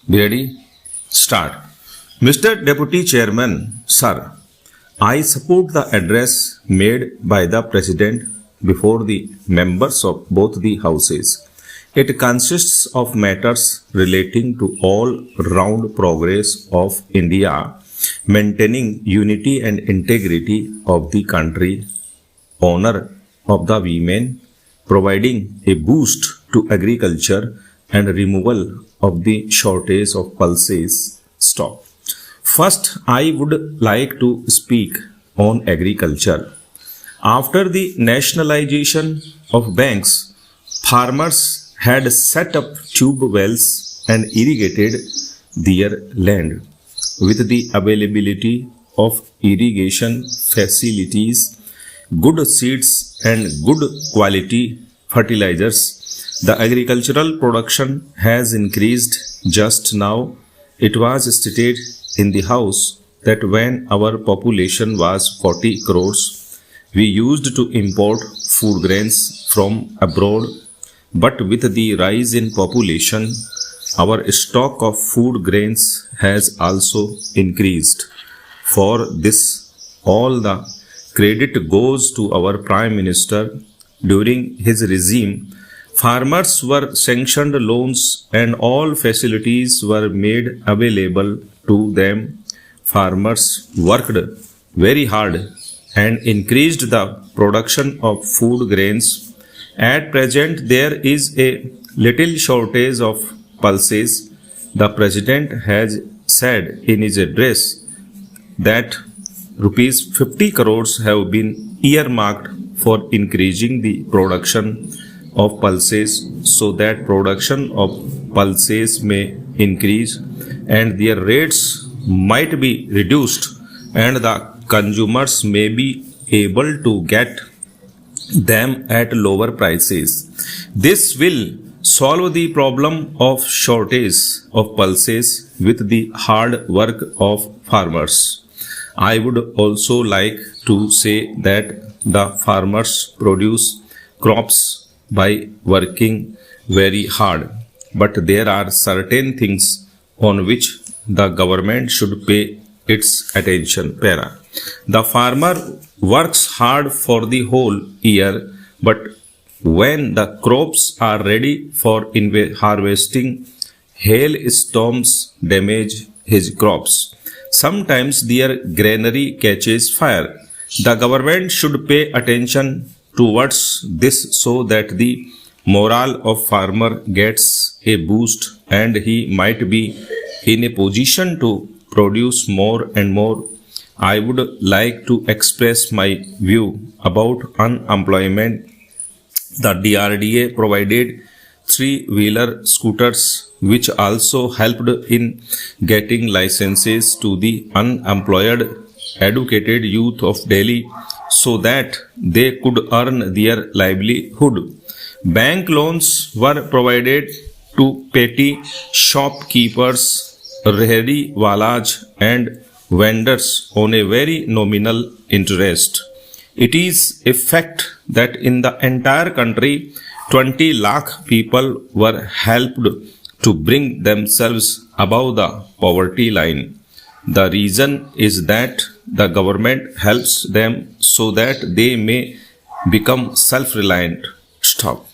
Be ready? Start. Mr. Deputy Chairman, Sir, I support the address made by the President before the members of both the houses. It consists of matters relating to all-round progress of India, maintaining unity and integrity of the country, honor of the women, providing a boost to agriculture and removal of the shortage of pulses stock. First, I would like to speak on agriculture. After the nationalization of banks, farmers had set up tube wells and irrigated their land. With the availability of irrigation facilities, good seeds and good quality fertilizers, the agricultural production has increased. Just now, it was stated in the House that when our population was 40 crores, we used to import food grains from abroad. But with the rise in population, our stock of food grains has also increased. For this, all the credit goes to our Prime Minister. During his regime, farmers were sanctioned loans and all facilities were made available to them. Farmers worked very hard and increased the production of food grains. At present, there is a little shortage of pulses. The President has said in his address that rupees 50 crores have been earmarked for increasing the production of pulses so that production of pulses may increase and their rates might be reduced and the consumers may be able to get them at lower prices. This will solve the problem of shortage of pulses with the hard work of farmers. I would also like to say that the farmers produce crops by working very hard, but there are certain things on which the government should pay its attention. Para. The farmer works hard for the whole year, but when the crops are ready for harvesting, hailstorms damage his crops. Sometimes their granary catches fire. The government should pay attention towards this so that the morale of farmer gets a boost and he might be in a position to produce more and more. I would like to express my view about unemployment. The DRDA provided three-wheeler scooters which also helped in getting licenses to the unemployed educated youth of Delhi so that they could earn their livelihood. Bank loans were provided to petty shopkeepers, rehdi walas and vendors on a very nominal interest. It is a fact that in the entire country, 20 lakh people were helped to bring themselves above the poverty line. The reason is that the government helps them so that they may become self-reliant. Stop.